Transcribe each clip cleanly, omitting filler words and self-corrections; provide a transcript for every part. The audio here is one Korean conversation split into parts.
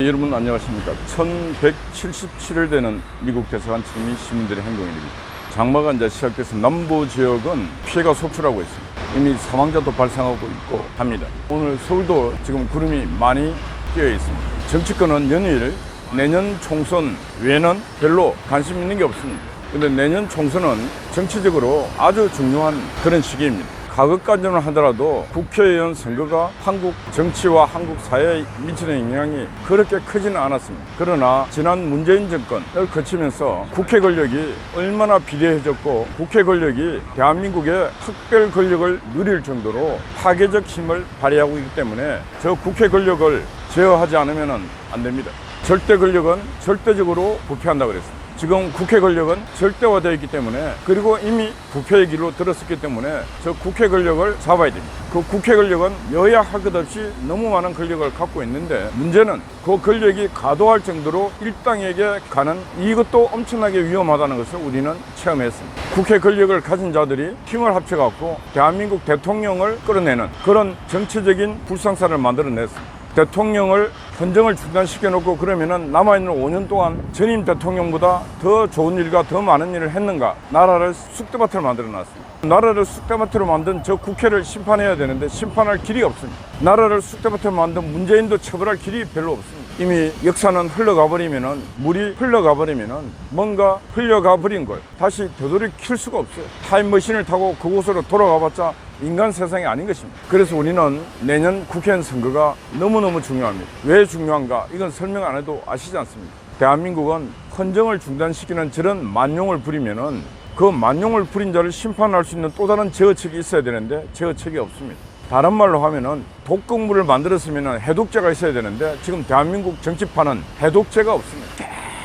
여러분 안녕하십니까. 1177일 되는 미국 대사관 침입 시민들의 행동입니다. 장마가 이제 시작돼서 남부 지역은 피해가 속출하고 있습니다. 이미 사망자도 발생하고 있고 합니다. 오늘 서울도 지금 구름이 많이 끼어 있습니다. 정치권은 연일 내년 총선 외에는 별로 관심 있는 게 없습니다. 근데 내년 총선은 정치적으로 아주 중요한 그런 시기입니다. 과거까지는 하더라도 국회의원 선거가 한국 정치와 한국 사회에 미치는 영향이 그렇게 크지는 않았습니다. 그러나 지난 문재인 정권을 거치면서 국회 권력이 얼마나 비대해졌고 국회 권력이 대한민국의 특별 권력을 누릴 정도로 파괴적 힘을 발휘하고 있기 때문에 저 국회 권력을 제어하지 않으면 안 됩니다. 절대 권력은 절대적으로 부패한다고 그랬습니다. 지금 국회 권력은 절대화되어 있기 때문에, 그리고 이미 부패의 길로 들었었기 때문에 저 국회 권력을 잡아야 됩니다. 그 국회 권력은 여야 할 것 없이 너무 많은 권력을 갖고 있는데, 문제는 그 권력이 과도할 정도로 일당에게 가는 이것도 엄청나게 위험하다는 것을 우리는 체험했습니다. 국회 권력을 가진 자들이 힘을 합쳐갖고 대한민국 대통령을 끌어내는 그런 정치적인 불상사를 만들어냈습니다. 대통령을 헌정을 중단시켜놓고 그러면은 남아있는 5년 동안 전임 대통령보다 더 좋은 일과 더 많은 일을 했는가? 나라를 쑥대밭으로 만들어놨습니다. 나라를 쑥대밭으로 만든 저 국회를 심판해야 되는데 심판할 길이 없습니다. 나라를 쑥대밭으로 만든 문재인도 처벌할 길이 별로 없습니다. 이미 역사는 흘러가 버리면은, 물이 흘러가 버리면은 뭔가 흘러가 버린 걸 다시 되돌이킬 수가 없어요. 타임머신을 타고 그곳으로 돌아가봤자 인간 세상이 아닌 것입니다. 그래서 우리는 내년 국회의원 선거가 너무너무 중요합니다. 왜 중요한가? 이건 설명 안 해도 아시지 않습니까? 대한민국은 헌정을 중단시키는 저런 만용을 부리면은 그 만용을 부린 자를 심판할 수 있는 또 다른 제어책이 있어야 되는데 제어책이 없습니다. 다른 말로 하면은 독극물을 만들었으면 해독제가 있어야 되는데 지금 대한민국 정치판은 해독제가 없습니다.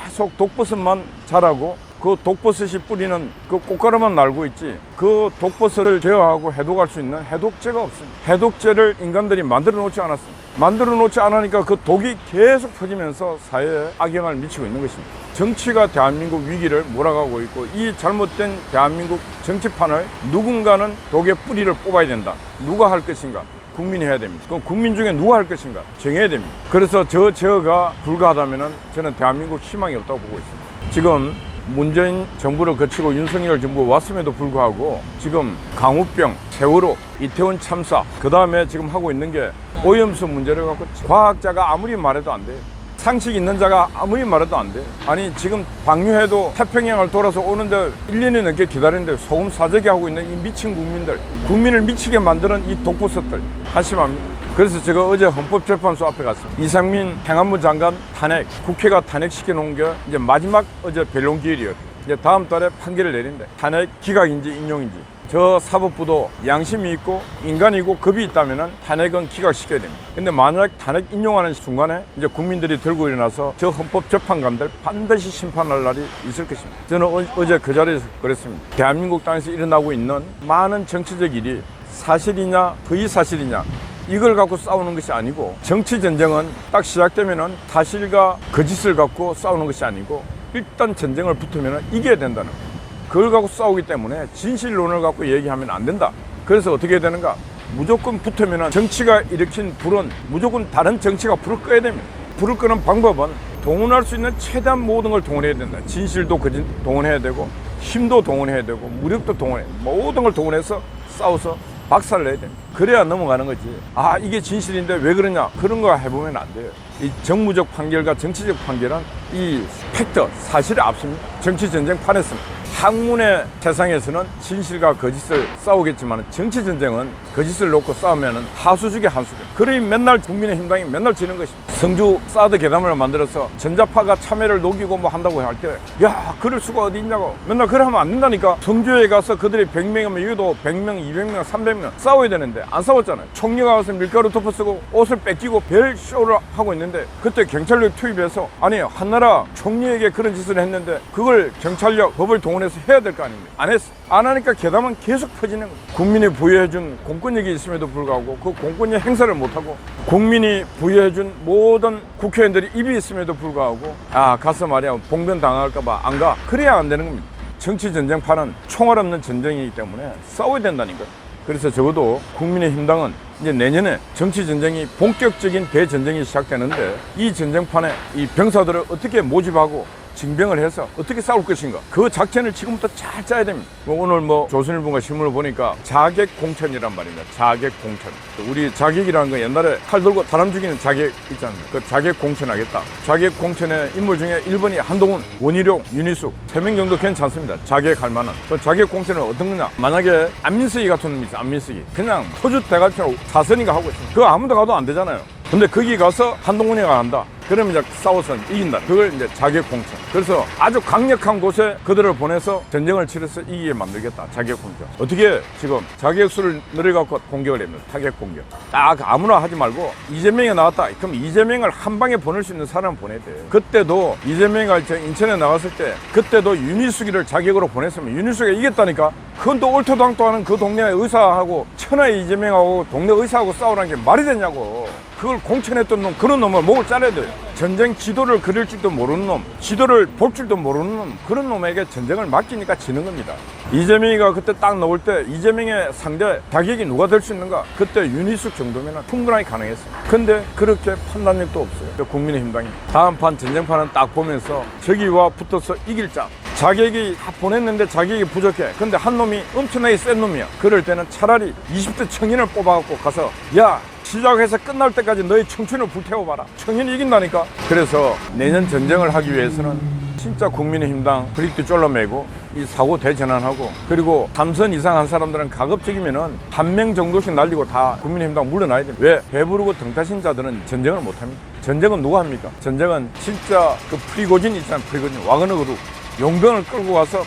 계속 독버섯만 자라고 그 독버섯이 뿌리는 그 꽃가루만 날고 있지, 그 독버섯을 제어하고 해독할 수 있는 해독제가 없습니다. 해독제를 인간들이 만들어 놓지 않았습니다. 만들어 놓지 않으니까 그 독이 계속 퍼지면서 사회에 악영향을 미치고 있는 것입니다. 정치가 대한민국 위기를 몰아가고 있고, 이 잘못된 대한민국 정치판을 누군가는 독의 뿌리를 뽑아야 된다. 누가 할 것인가? 국민이 해야 됩니다. 그럼 국민 중에 누가 할 것인가? 정해야 됩니다. 그래서 저 제어가 불가하다면 저는 대한민국 희망이 없다고 보고 있습니다. 지금 문재인 정부를 거치고 윤석열 정부가 왔음에도 불구하고 지금 강우병, 세월호, 이태원 참사, 그 다음에 지금 하고 있는 게 오염수 문제를 갖고 과학자가 아무리 말해도 안 돼요. 상식 있는 자가 아무리 말해도 안 돼. 아니 지금 방류해도 태평양을 돌아서 오는데 1년이 넘게 기다리는데 소금 사재기 하고 있는 이 미친 국민들, 국민을 미치게 만드는 이 독버섯들 한심합니다. 그래서 제가 어제 헌법재판소 앞에 갔습니다. 이상민 행안부 장관 탄핵, 국회가 탄핵시켜 놓은 게 이제 마지막 어제 변론기일이었어요. 이제 다음 달에 판결을 내린대. 탄핵 기각인지 인용인지. 저 사법부도 양심이 있고 인간이고 겁이 있다면 탄핵은 기각시켜야 됩니다. 근데 만약 탄핵 인용하는 순간에 이제 국민들이 들고 일어나서 저 헌법재판관들 반드시 심판할 날이 있을 것입니다. 저는 어제 그 자리에서 그랬습니다. 대한민국 땅에서 일어나고 있는 많은 정치적 일이 사실이냐 거의 사실이냐, 이걸 갖고 싸우는 것이 아니고, 정치 전쟁은 딱 시작되면은 사실과 거짓을 갖고 싸우는 것이 아니고 일단 전쟁을 붙으면 이겨야 된다는 거예요. 그걸 갖고 싸우기 때문에 진실론을 갖고 얘기하면 안 된다. 그래서 어떻게 해야 되는가? 무조건 붙으면 정치가 일으킨 불은 무조건 다른 정치가 불을 꺼야 됩니다. 불을 끄는 방법은 동원할 수 있는 최대한 모든 걸 동원해야 된다. 진실도 동원해야 되고, 힘도 동원해야 되고, 무력도 동원해, 모든 걸 동원해서 싸워서 박살을 내야 됩니다. 그래야 넘어가는 거지. 아, 이게 진실인데 왜 그러냐? 그런 거 해보면 안 돼요. 이 정무적 판결과 정치적 판결은 이 팩트, 사실에 앞섭니다. 정치 전쟁 판에서는. 학문의 세상에서는 진실과 거짓을 싸우겠지만 정치 전쟁은 거짓을 놓고 싸우면 하수 중에 한수죠. 그러니 맨날 국민의힘당이 맨날 지는 것입니다. 성주 사드 계담을 만들어서 전자파가 참여를 녹이고 뭐 한다고 할 때, 야, 그럴 수가 어디 있냐고. 맨날 그래 하면 안 된다니까. 성주에 가서 그들이 100명이면 여기도 100명, 200명, 300명 싸워야 되는데 안 싸웠잖아요. 총리가 가서 밀가루 덮어쓰고 옷을 뺏기고 별 쇼를 하고 있는데, 그때 경찰력 투입해서, 아니 한나라 총리에게 그런 짓을 했는데 그걸 경찰력, 법을 동원해서 해야 될 거 아닙니까? 안 했어. 안 하니까 계담은 계속 퍼지는 거예요. 국민이 부여해준 공권력이 있음에도 불구하고 그 공권력 행사를 못하고, 국민이 부여해준 모든 국회의원들이 입이 있음에도 불구하고, 아, 가서 말이야 봉변 당할까봐 안 가. 그래야 안 되는 겁니다. 정치 전쟁판은 총알 없는 전쟁이기 때문에 싸워야 된다니까요. 그래서 적어도 국민의힘당은 이제 내년에 정치 전쟁이 본격적인 대전쟁이 시작되는데 이 전쟁판에 이 병사들을 어떻게 모집하고 징병을 해서 어떻게 싸울 것인가 그 작전을 지금부터 잘 짜야 됩니다. 오늘 조선일보가 신문을 보니까 자객공천이란 말입니다. 자객공천. 우리 자객이라는 건 옛날에 칼 들고 사람 죽이는 자객 있잖아요. 그 자객공천하겠다. 자객공천의 인물 중에 1번이 한동훈, 원희룡, 윤희숙 3명 정도 괜찮습니다. 자객할 만한. 그 자객공천은 어떤 거냐? 만약에 안민석이 같은 놈이 있어. 안민석이 그냥 호주 대갈처럼 사선인가 하고 있습니다. 그거 아무도 가도 안 되잖아요. 근데 거기 가서 한동훈이가 한다. 그러면 이제 싸워서 이긴다. 그걸 이제 자객공천. 그래서 아주 강력한 곳에 그들을 보내서 전쟁을 치러서 이기게 만들겠다. 자객공천. 어떻게 지금 자객수를 늘려갖고 공격을 합니다. 타격 공격. 딱 아무나 하지 말고 이재명이 나왔다. 그럼 이재명을 한 방에 보낼 수 있는 사람 보내야 돼요. 그때도 이재명이 인천에 나갔을 때 그때도 윤희숙이를 자객으로 보냈으면 윤희숙이 이겼다니까. 그건 또 얼토당토하는 그 동네 의사하고 천하의 이재명하고 동네 의사하고 싸우라는 게 말이 되냐고. 그걸 공천했던 놈, 그런 놈을 목을 자르야 돼요. 전쟁 지도를 그릴 줄도 모르는 놈, 지도를 볼 줄도 모르는 놈, 그런 놈에게 전쟁을 맡기니까 지는 겁니다. 이재명이가 그때 딱 나올 때 이재명의 상대 자객이 누가 될 수 있는가? 그때 윤희숙 정도면 충분하게 가능했어요. 근데 그렇게 판단력도 없어요. 국민의힘당이. 다음 판 전쟁판은 딱 보면서 저기와 붙어서 이길 자. 자객이 다 보냈는데 자객이 부족해. 근데 한 놈이 엄청나게 센 놈이야. 그럴 때는 차라리 20대 청년을 뽑아갖고 가서 야 시작해서 끝날 때까지 너의 청춘을 불태워봐라. 청년이 이긴다니까. 그래서 내년 전쟁을 하기 위해서는 진짜 국민의힘당 브릭도 쫄라매고 이 사고 대전환하고 그리고 3선 이상 한 사람들은 가급적이면은 한 명 정도씩 날리고 다 국민의힘당 물러나야 됩니다. 왜? 배부르고 등타신 자들은 전쟁을 못합니다. 전쟁은 누가 합니까? 전쟁은 진짜 그 프리고진 있잖아요. 프리고진 와그너 그룹 용병을 끌고 와서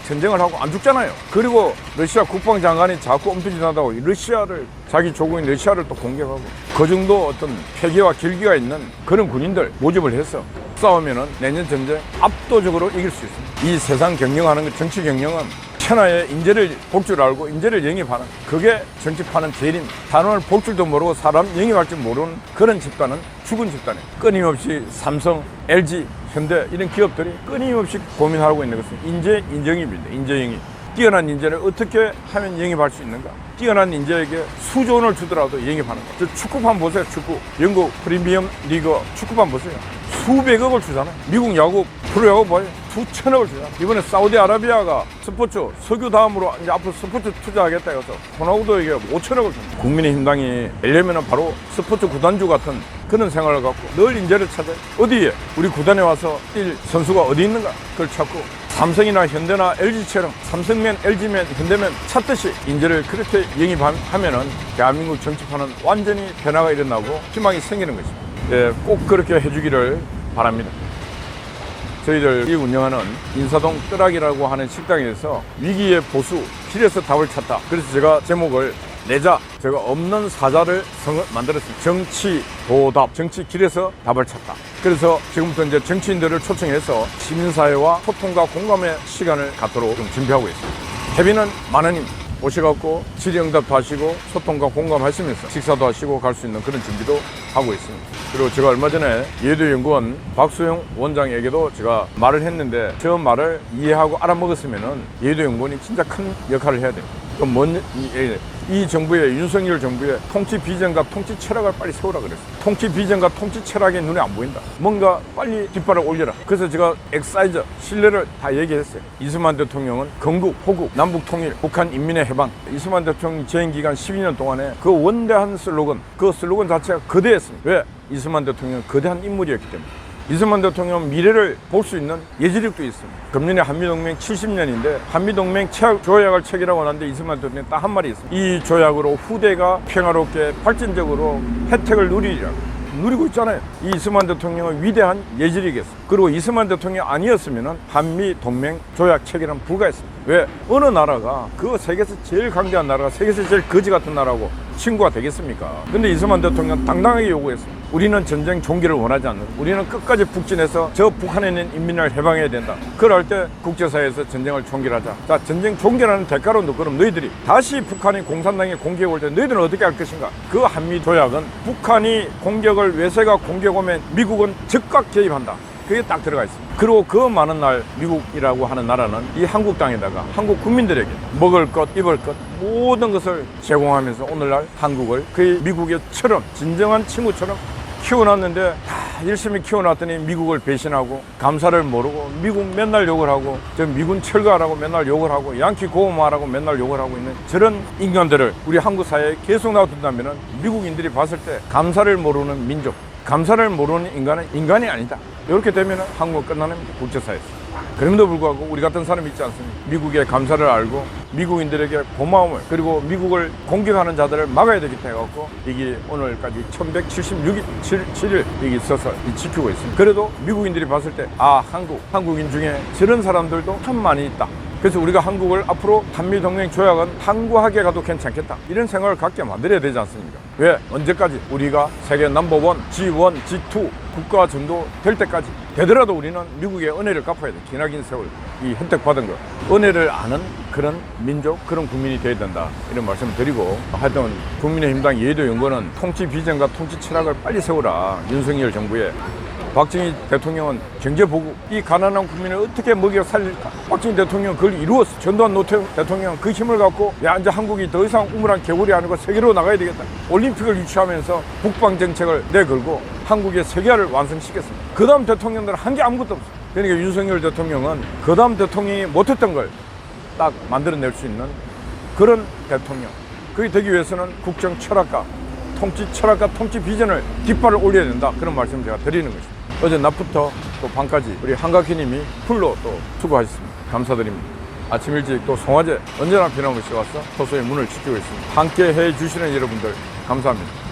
전쟁을 하고 안 죽잖아요. 그리고 러시아 국방장관이 자꾸 엄폐진하다고 러시아를 자기 조국인 러시아를 또 공격하고 그 정도 어떤 패기와 길기가 있는 그런 군인들 모집을 해서 싸우면은 내년 전쟁 압도적으로 이길 수 있습니다. 이 세상 경영하는 거 정치 경영은 천하의 인재를 볼 줄 알고 인재를 영입하는 그게 정치파는 제일입니다. 단원을 볼 줄도 모르고 사람 영입할 줄 모르는 그런 집단은 죽은 집단이에요. 끊임없이 삼성, LG, 현대 이런 기업들이 끊임없이 고민하고 있는 것은 인재 영입입니다. 인재 영입. 뛰어난 인재를 어떻게 하면 영입할 수 있는가? 뛰어난 인재에게 수조 원을 주더라도 영입하는 거. 저 축구판 보세요. 축구. 영국 프리미엄 리그 축구판 보세요. 수백억을 주잖아요. 미국 야구, 프로야구 봐요. 수천억을 주잖아요. 이번에 사우디아라비아가 스포츠, 석유 다음으로 이제 앞으로 스포츠 투자하겠다 해서 호나우도에게 5천억을 줍니다. 국민의힘당이 되려면 바로 스포츠 구단주 같은 그런 생활을 갖고 늘 인재를 찾아요. 어디에? 우리 구단에 와서 뛸 선수가 어디 있는가? 그걸 찾고 삼성이나 현대나 LG처럼 삼성맨, LG맨, 현대맨 찾듯이 인재를 그렇게 영입하면은 대한민국 정치판은 완전히 변화가 일어나고 희망이 생기는 것입니다. 예, 꼭 그렇게 해주기를 바랍니다. 저희들이 운영하는 인사동 뜨락이라고 하는 식당에서 위기의 보수, 길에서 답을 찾다. 그래서 제가 제목을 내자, 제가 없는 사자를 만들었습니다. 정치 도답, 정치 길에서 답을 찾다. 그래서 지금부터 이제 정치인들을 초청해서 시민사회와 소통과 공감의 시간을 갖도록 좀 준비하고 있습니다. 회비는 10,000원입니다. 오셔갖고 질의응답도 하시고 소통과 공감하시면서 식사도 하시고 갈 수 있는 그런 준비도 하고 있습니다. 그리고 제가 얼마 전에 예도연구원 박수영 원장에게도 제가 말을 했는데 저 말을 이해하고 알아먹었으면은 예도연구원이 진짜 큰 역할을 해야 됩니다. 그럼 이 정부의 윤석열 정부의 통치 비전과 통치 철학을 빨리 세우라 그랬어요. 통치 비전과 통치 철학이 눈에 안 보인다. 뭔가 빨리 뒷발을 올려라. 그래서 제가 엑사이저 신뢰를 다 얘기했어요. 이승만 대통령은 건국, 호국, 남북 통일, 북한 인민의 해방. 이승만 대통령 재임 기간 12년 동안에 그 원대한 슬로건, 그 슬로건 자체가 거대했습니다. 왜? 이승만 대통령은 거대한 인물이었기 때문에. 이승만 대통령 미래를 볼 수 있는 예지력도 있습니다. 금년에 한미동맹 70년인데 한미동맹 조약을 체결하고 났는데 이승만 대통령 딱 한 말이 있습니다. 이 조약으로 후대가 평화롭게 발전적으로 혜택을 누리고 있잖아요. 이 이승만 대통령은 위대한 예지력이었습니다. 그리고 이승만 대통령이 아니었으면 한미동맹 조약 체결은 불가했습니다. 왜? 어느 나라가 그 세계에서 제일 강대한 나라가 세계에서 제일 거지 같은 나라고 친구가 되겠습니까? 근데 이승만 대통령은 당당하게 요구했습니다. 우리는 전쟁 종기를 원하지 않는다. 우리는 끝까지 북진해서 저 북한에 있는 인민을 해방해야 된다. 그럴 때 국제사회에서 전쟁을 종결하자. 자, 전쟁 종결하는 대가로 그럼 너희들이 다시 북한이 공산당에 공격해 올 때 너희들은 어떻게 할 것인가? 그 한미 조약은 북한이 공격을 외세가 공격 오면 미국은 즉각 개입한다. 그게 딱 들어가 있습니다. 그리고 그 많은 날 미국이라고 하는 나라는 이 한국 땅에다가 한국 국민들에게 먹을 것, 입을 것 모든 것을 제공하면서 오늘날 한국을 거의 미국처럼 진정한 친구처럼 키워놨는데 다 열심히 키워놨더니 미국을 배신하고 감사를 모르고 미국 맨날 욕을 하고 저 미군 철거하라고 맨날 욕을 하고 양키 고마하라고 맨날 욕을 하고 있는 저런 인간들을 우리 한국 사회에 계속 놔둔다면 미국인들이 봤을 때 감사를 모르는 민족, 감사를 모르는 인간은 인간이 아니다. 이렇게 되면 한국은 끝나는 국제사회에서. 그럼에도 불구하고 우리 같은 사람이 있지 않습니까? 미국의 감사를 알고 미국인들에게 고마움을 그리고 미국을 공격하는 자들을 막아야 되기 때문에 이게 오늘까지 1176일 이게 있어서 지키고 있습니다. 그래도 미국인들이 봤을 때 한국인 중에 저런 사람들도 참 많이 있다. 그래서 우리가 한국을 앞으로 한미동맹 조약은 항구하게 가도 괜찮겠다. 이런 생각을 갖게 만들어야 되지 않습니까? 왜? 언제까지? 우리가 세계 넘버원, G1, G2 국가 정도 될 때까지 되더라도 우리는 미국의 은혜를 갚아야 돼. 기나긴 세월 이 혜택 받은 거. 은혜를 아는 그런 민족, 그런 국민이 돼야 된다. 이런 말씀을 드리고 하여튼 국민의힘당 예도연구원은 통치 비전과 통치 철학을 빨리 세우라. 윤석열 정부에 박정희 대통령은 경제보국, 이 가난한 국민을 어떻게 먹여 살릴까? 박정희 대통령은 그걸 이루었어. 전두환 노태우 대통령은 그 힘을 갖고 이제 한국이 더 이상 우물한 개구리 아니고 세계로 나가야 되겠다. 올림픽을 유치하면서 국방정책을 내걸고 한국의 세계화를 완성시켰습니다. 그 다음 대통령들은 한 게 아무것도 없어. 그러니까 윤석열 대통령은 그 다음 대통령이 못했던 걸 딱 만들어낼 수 있는 그런 대통령. 그게 되기 위해서는 국정 철학과 통치 철학과 통치 비전을 깃발을 올려야 된다. 그런 말씀을 제가 드리는 것입니다. 어제 낮부터 또 밤까지 우리 한가희님이 풀로 또 수고하셨습니다. 감사드립니다. 아침 일찍 또 송화제 언제나 변함없이 와서 호수의 문을 지키고 있습니다. 함께 해 주시는 여러분들 감사합니다.